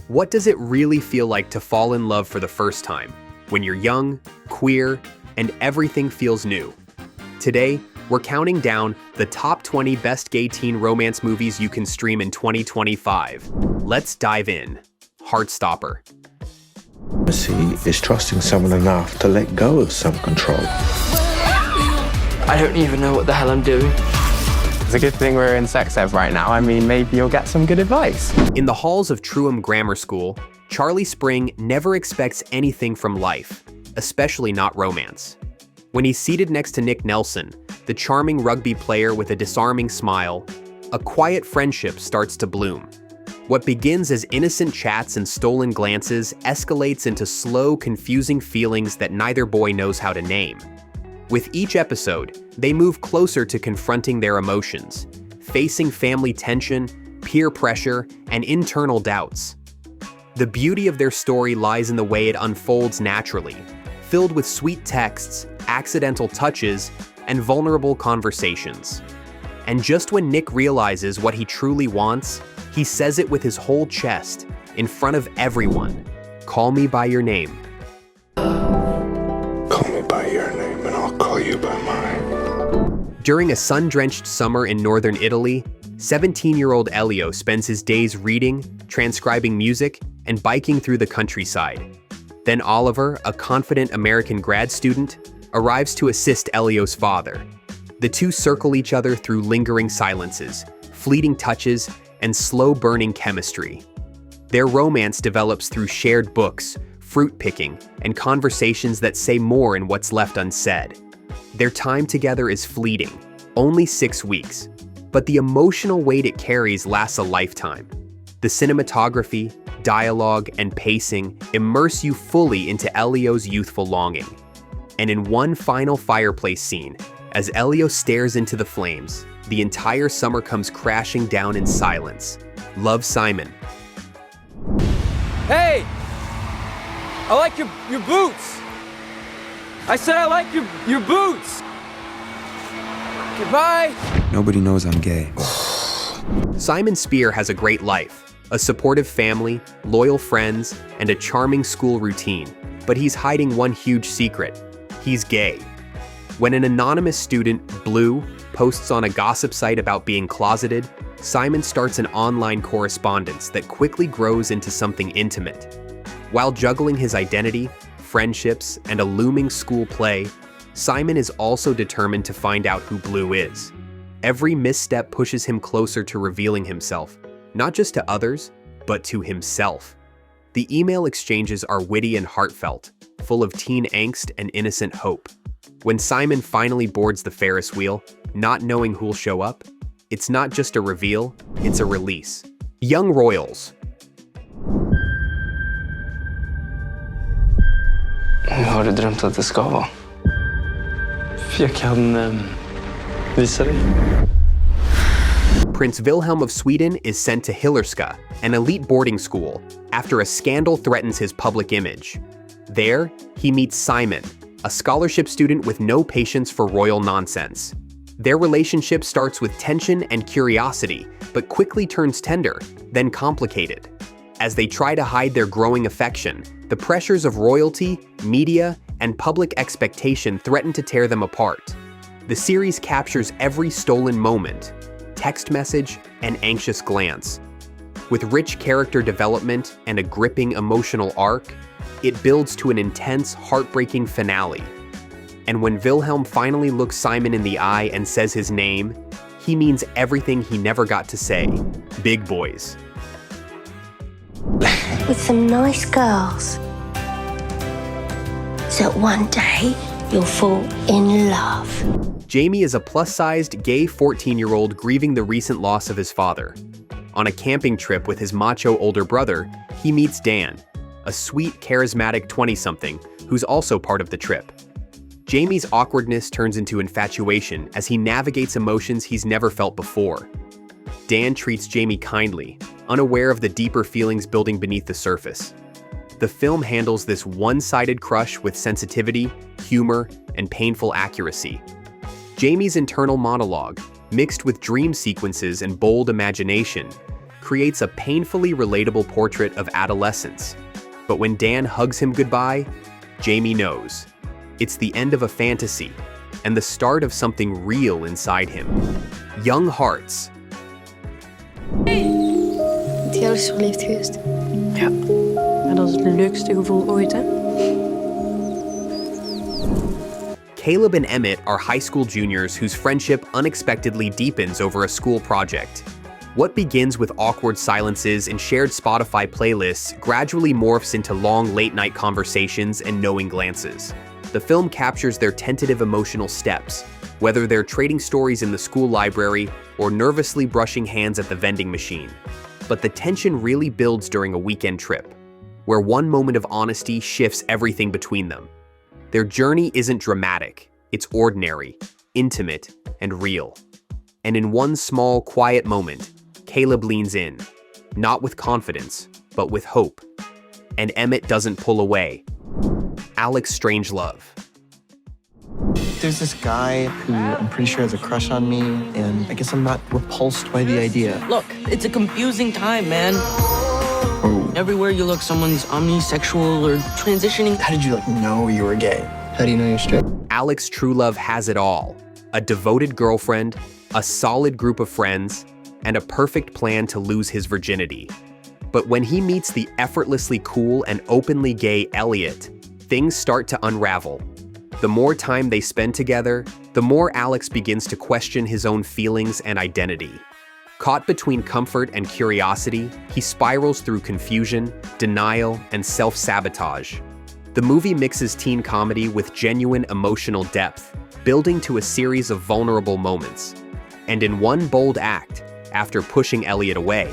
What does it really feel like to fall in love for the first time, when you're young, queer, and everything feels new? Today, we're counting down the top 20 best gay teen romance movies you can stream in 2025. Let's dive in. Heartstopper. Intimacy is trusting someone enough to let go of some control. I don't even know what the hell I'm doing. It's a good thing we're in sex ed right now. I mean, maybe you'll get some good advice. In the halls of Truham Grammar School, Charlie Spring never expects anything from life, especially not romance. When he's seated next to Nick Nelson, the charming rugby player with a disarming smile, a quiet friendship starts to bloom. What begins as innocent chats and stolen glances escalates into slow, confusing feelings that neither boy knows how to name. With each episode, they move closer to confronting their emotions, facing family tension, peer pressure, and internal doubts. The beauty of their story lies in the way it unfolds naturally, filled with sweet texts, accidental touches, and vulnerable conversations. And just when Nick realizes what he truly wants, he says it with his whole chest, in front of everyone. Call me by your name. Call me by your name and I'll call you by mine. During a sun-drenched summer in northern Italy, 17-year-old Elio spends his days reading, transcribing music, and biking through the countryside. Then Oliver, a confident American grad student, arrives to assist Elio's father. The two circle each other through lingering silences, fleeting touches, and slow-burning chemistry. Their romance develops through shared books, fruit picking, and conversations that say more in what's left unsaid. Their time together is fleeting, only 6 weeks, but the emotional weight it carries lasts a lifetime. The cinematography, dialogue, and pacing immerse you fully into Elio's youthful longing. And in one final fireplace scene, as Elio stares into the flames, the entire summer comes crashing down in silence. Love, Simon. Hey! I like your boots! I said I like your boots! Goodbye! Nobody knows I'm gay. Simon Spear has a great life, a supportive family, loyal friends, and a charming school routine. But he's hiding one huge secret. He's gay. When an anonymous student, Blue, posts on a gossip site about being closeted, Simon starts an online correspondence that quickly grows into something intimate. While juggling his identity, friendships, and a looming school play, Simon is also determined to find out who Blue is. Every misstep pushes him closer to revealing himself, not just to others, but to himself. The email exchanges are witty and heartfelt, full of teen angst and innocent hope. When Simon finally boards the Ferris wheel, not knowing who'll show up, it's not just a reveal, it's a release. Young Royals. Har du drömt att det ska vara? För jag kan visa dig. Prince Wilhelm of Sweden is sent to Hillerska, an elite boarding school, after a scandal threatens his public image. There, he meets Simon, a scholarship student with no patience for royal nonsense. Their relationship starts with tension and curiosity, but quickly turns tender, then complicated. As they try to hide their growing affection, the pressures of royalty, media, and public expectation threaten to tear them apart. The series captures every stolen moment, text message, and anxious glance. With rich character development and a gripping emotional arc, it builds to an intense, heartbreaking finale. And when Wilhelm finally looks Simon in the eye and says his name, he means everything he never got to say. Big boys. With some nice girls, so one day you'll fall in love. Jamie is a plus-sized, gay 14-year-old grieving the recent loss of his father. On a camping trip with his macho older brother, he meets Dan, a sweet, charismatic 20-something who's also part of the trip. Jamie's awkwardness turns into infatuation as he navigates emotions he's never felt before. Dan treats Jamie kindly, unaware of the deeper feelings building beneath the surface. The film handles this one-sided crush with sensitivity, humor, and painful accuracy. Jamie's internal monologue, mixed with dream sequences and bold imagination, creates a painfully relatable portrait of adolescence. But when Dan hugs him goodbye, Jamie knows. It's the end of a fantasy and the start of something real inside him. Young hearts. Heb jij al eens verliefd geweest? Ja. Maar dat is het leukste gevoel ooit, hè? Caleb and Emmett are high school juniors whose friendship unexpectedly deepens over a school project. What begins with awkward silences and shared Spotify playlists gradually morphs into long late-night conversations and knowing glances. The film captures their tentative emotional steps, whether they're trading stories in the school library or nervously brushing hands at the vending machine. But the tension really builds during a weekend trip, where one moment of honesty shifts everything between them. Their journey isn't dramatic, it's ordinary, intimate, and real. And in one small, quiet moment, Caleb leans in, not with confidence, but with hope. And Emmett doesn't pull away. Alex Strangelove. There's this guy who I'm pretty sure has a crush on me, and I guess I'm not repulsed by the idea. Look, it's a confusing time, man. Oh. Everywhere you look, someone's omnisexual or transitioning. How did you, know you were gay? How do you know you're straight? Alex Truelove has it all. A devoted girlfriend, a solid group of friends, and a perfect plan to lose his virginity. But when he meets the effortlessly cool and openly gay Elliot, things start to unravel. The more time they spend together, the more Alex begins to question his own feelings and identity. Caught between comfort and curiosity, he spirals through confusion, denial, and self-sabotage. The movie mixes teen comedy with genuine emotional depth, building to a series of vulnerable moments. And in one bold act, after pushing Elliot away,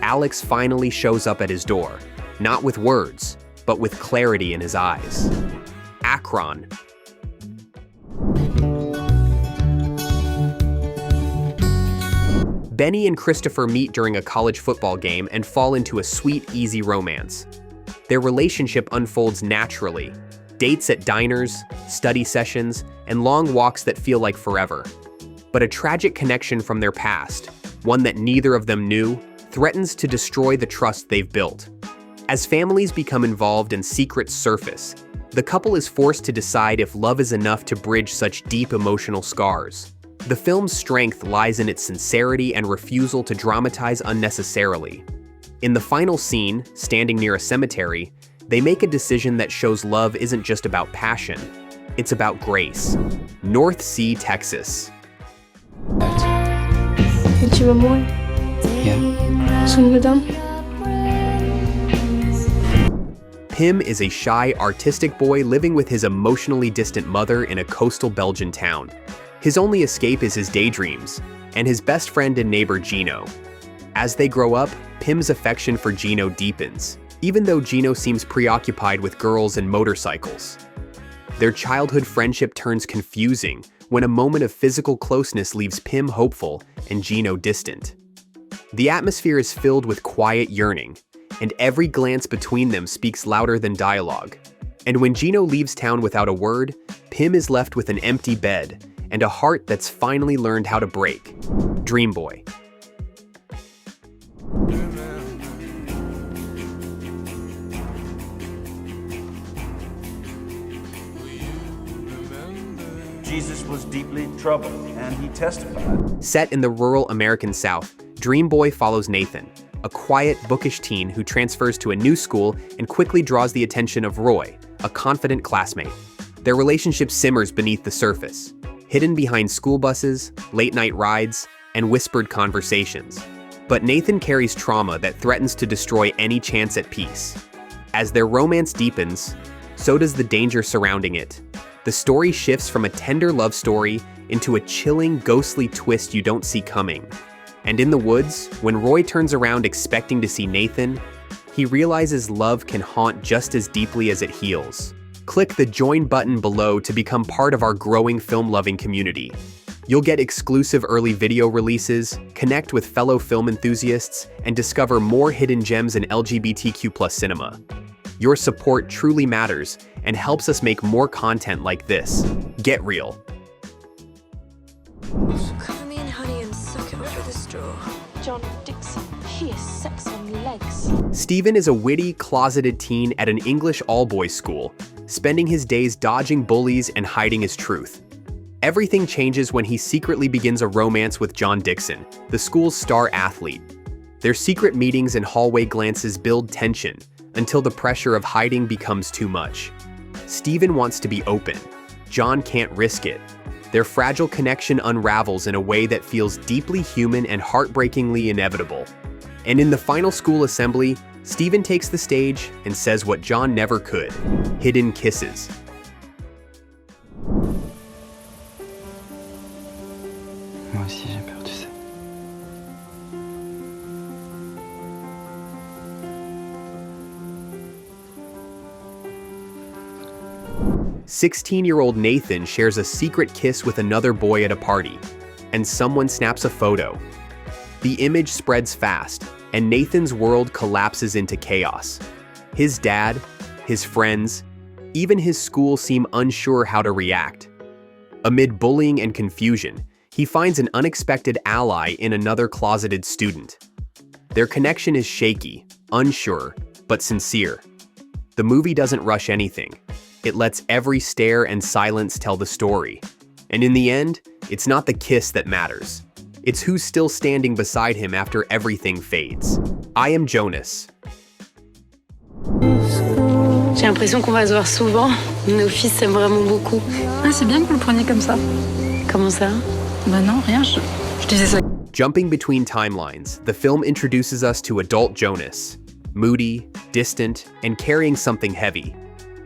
Alex finally shows up at his door, not with words, but with clarity in his eyes. Acron. Benny and Christopher meet during a college football game and fall into a sweet, easy romance. Their relationship unfolds naturally. Dates at diners, study sessions, and long walks that feel like forever. But a tragic connection from their past, one that neither of them knew, threatens to destroy the trust they've built. As families become involved and secrets surface, the couple is forced to decide if love is enough to bridge such deep emotional scars. The film's strength lies in its sincerity and refusal to dramatize unnecessarily. In the final scene, standing near a cemetery, they make a decision that shows love isn't just about passion, it's about grace. North Sea, Texas. Vind je me mooi? Ja. Zullen we dan? Pim is a shy, artistic boy living with his emotionally distant mother in a coastal Belgian town. His only escape is his daydreams, and his best friend and neighbor Gino. As they grow up, Pim's affection for Gino deepens, even though Gino seems preoccupied with girls and motorcycles. Their childhood friendship turns confusing when a moment of physical closeness leaves Pim hopeful and Gino distant. The atmosphere is filled with quiet yearning, and every glance between them speaks louder than dialogue. And when Gino leaves town without a word, Pim is left with an empty bed and a heart that's finally learned how to break. Dreamboy. Jesus was deeply troubled, and he testified. Set in the rural American South, Dreamboy follows Nathan, a quiet, bookish teen who transfers to a new school and quickly draws the attention of Roy, a confident classmate. Their relationship simmers beneath the surface, hidden behind school buses, late-night rides, and whispered conversations. But Nathan carries trauma that threatens to destroy any chance at peace. As their romance deepens, so does the danger surrounding it. The story shifts from a tender love story into a chilling, ghostly twist you don't see coming. And in the woods, when Roy turns around expecting to see Nathan, he realizes love can haunt just as deeply as it heals. Click the join button below to become part of our growing film-loving community. You'll get exclusive early video releases, connect with fellow film enthusiasts, and discover more hidden gems in LGBTQ+ cinema. Your support truly matters and helps us make more content like this. Get real. Cover me in honey and suck it over the straw. John Dixon, kiss. Steven is a witty, closeted teen at an English all-boys school, spending his days dodging bullies and hiding his truth. Everything changes when he secretly begins a romance with John Dixon, the school's star athlete. Their secret meetings and hallway glances build tension until the pressure of hiding becomes too much. Steven wants to be open. John can't risk it. Their fragile connection unravels in a way that feels deeply human and heartbreakingly inevitable. And in the final school assembly, Steven takes the stage and says what John never could: hidden kisses. Moi aussi j'ai peur, tu sais. "16-year-old Nathan shares a secret kiss with another boy at a party, and someone snaps a photo. The image spreads fast, and Nathan's world collapses into chaos. His dad, his friends, even his school seem unsure how to react. Amid bullying and confusion, he finds an unexpected ally in another closeted student. Their connection is shaky, unsure, but sincere. The movie doesn't rush anything. It lets every stare and silence tell the story. And in the end, it's not the kiss that matters. It's who's still standing beside him after everything fades. I Am Jonas. J'ai l'impression qu'on va se voir souvent. Nos fils s'aiment vraiment beaucoup. Ah, c'est bien que vous le preniez comme ça. Comment ça? Bah non, rien, je disais ça. Jumping between timelines, the film introduces us to adult Jonas. Moody, distant, and carrying something heavy.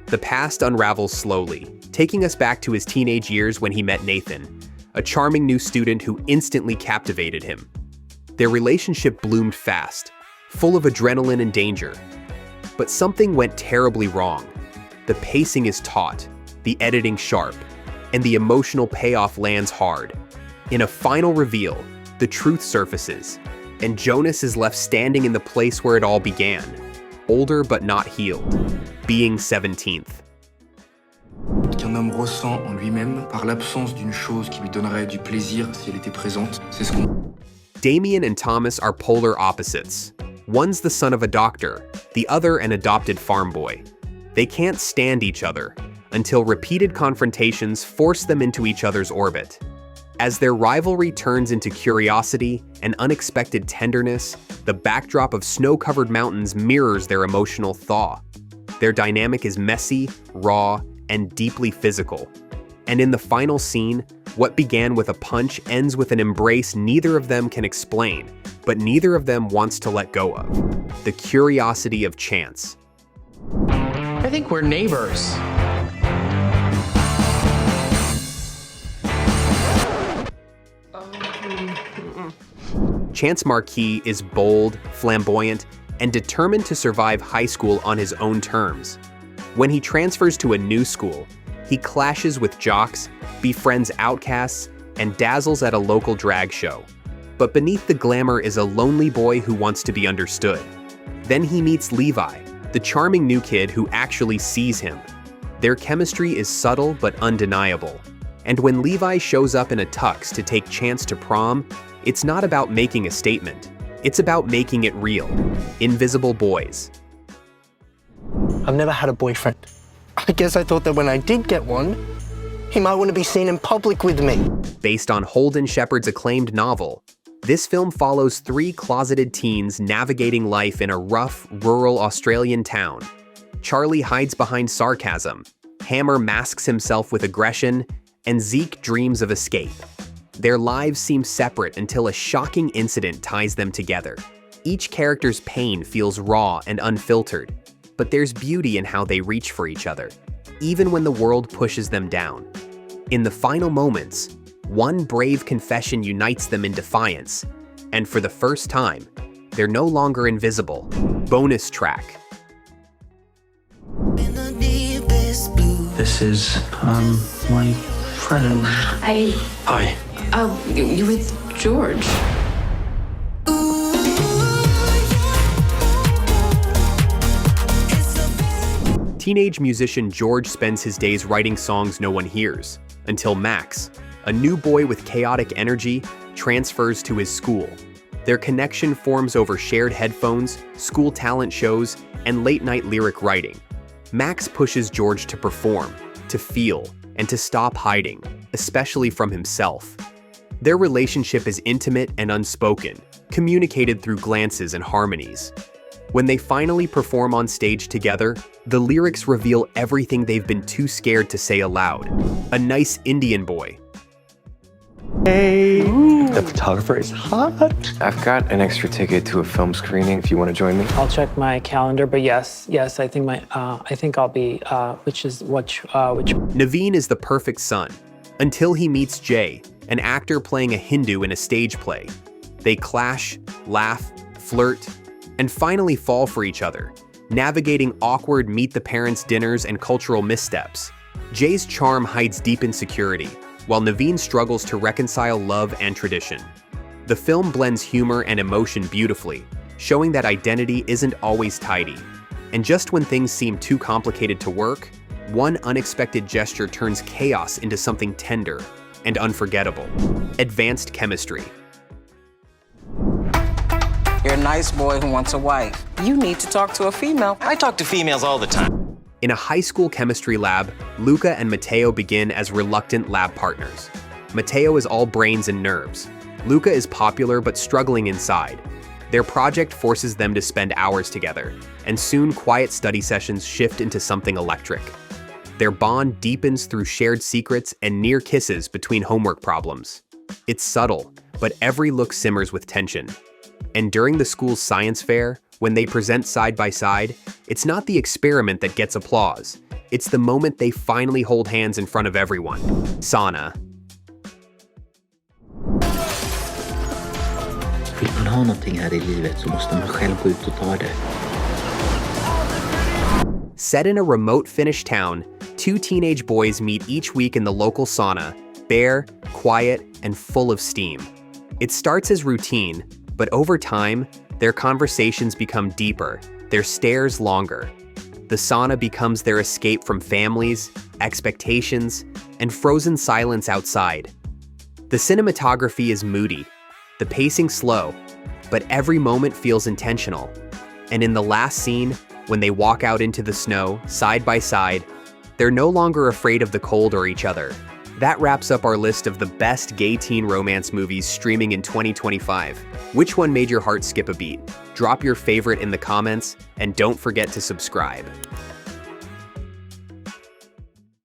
The past unravels slowly, taking us back to his teenage years when he met Nathan, a charming new student who instantly captivated him. Their relationship bloomed fast, full of adrenaline and danger. But something went terribly wrong. The pacing is taut, the editing sharp, and the emotional payoff lands hard. In a final reveal, the truth surfaces, and Jonas is left standing in the place where it all began, older but not healed, being 17th. Qu'un homme ressent en lui-même par l'absence d'une chose qui lui donnerait du plaisir si elle était présente, c'est ce qu'on... Damien and Thomas are polar opposites. One's the son of a doctor, the other an adopted farm boy. They can't stand each other until repeated confrontations force them into each other's orbit. As their rivalry turns into curiosity and unexpected tenderness, the backdrop of snow-covered mountains mirrors their emotional thaw. Their dynamic is messy, raw, and deeply physical. And in the final scene, what began with a punch ends with an embrace neither of them can explain, but neither of them wants to let go of. The curiosity of chance. I think we're neighbors. Chance Marquis is bold, flamboyant, and determined to survive high school on his own terms. When he transfers to a new school, he clashes with jocks, befriends outcasts, and dazzles at a local drag show. But beneath the glamour is a lonely boy who wants to be understood. Then he meets Levi, the charming new kid who actually sees him. Their chemistry is subtle but undeniable. And when Levi shows up in a tux to take Chance to prom, it's not about making a statement. It's about making it real. Invisible Boys. I've never had a boyfriend. I guess I thought that when I did get one, he might want to be seen in public with me. Based on Holden Shepard's acclaimed novel, this film follows three closeted teens navigating life in a rough, rural Australian town. Charlie hides behind sarcasm, Hammer masks himself with aggression, and Zeke dreams of escape. Their lives seem separate until a shocking incident ties them together. Each character's pain feels raw and unfiltered, but there's beauty in how they reach for each other, even when the world pushes them down. In the final moments, one brave confession unites them in defiance, and for the first time, they're no longer invisible. Bonus track. This is, my friend. Hi. Hi. Oh, you with George? Teenage musician George spends his days writing songs no one hears, until Max, a new boy with chaotic energy, transfers to his school. Their connection forms over shared headphones, school talent shows, and late-night lyric writing. Max pushes George to perform, to feel, and to stop hiding, especially from himself. Their relationship is intimate and unspoken, communicated through glances and harmonies. When they finally perform on stage together, the lyrics reveal everything they've been too scared to say aloud. A nice Indian boy. Hey, the photographer is hot. I've got an extra ticket to a film screening if you want to join me. I'll check my calendar, but yes, I think I'll be, which. Naveen is the perfect son, until he meets Jay, an actor playing a Hindu in a stage play. They clash, laugh, flirt, and finally fall for each other, navigating awkward meet-the-parents dinners and cultural missteps. Jay's charm hides deep insecurity, while Naveen struggles to reconcile love and tradition. The film blends humor and emotion beautifully, showing that identity isn't always tidy. And just when things seem too complicated to work, one unexpected gesture turns chaos into something tender and unforgettable. Advanced chemistry. You're a nice boy who wants a wife. You need to talk to a female. I talk to females all the time. In a high school chemistry lab, Luca and Matteo begin as reluctant lab partners. Matteo is all brains and nerves. Luca is popular but struggling inside. Their project forces them to spend hours together, and soon quiet study sessions shift into something electric. Their bond deepens through shared secrets and near kisses between homework problems. It's subtle, but every look simmers with tension. And during the school's science fair, when they present side by side, it's not the experiment that gets applause. It's the moment they finally hold hands in front of everyone. Sauna. Vill man ha någonting här i livet så måste man själv gå ut och ta det. Set in a remote Finnish town, two teenage boys meet each week in the local sauna, bare, quiet, and full of steam. It starts as routine, but over time, their conversations become deeper, their stares longer. The sauna becomes their escape from families, expectations, and frozen silence outside. The cinematography is moody, the pacing slow, but every moment feels intentional. And in the last scene, when they walk out into the snow, side by side, they're no longer afraid of the cold or each other. That wraps up our list of the best gay teen romance movies streaming in 2025. Which one made your heart skip a beat? Drop your favorite in the comments, and don't forget to subscribe.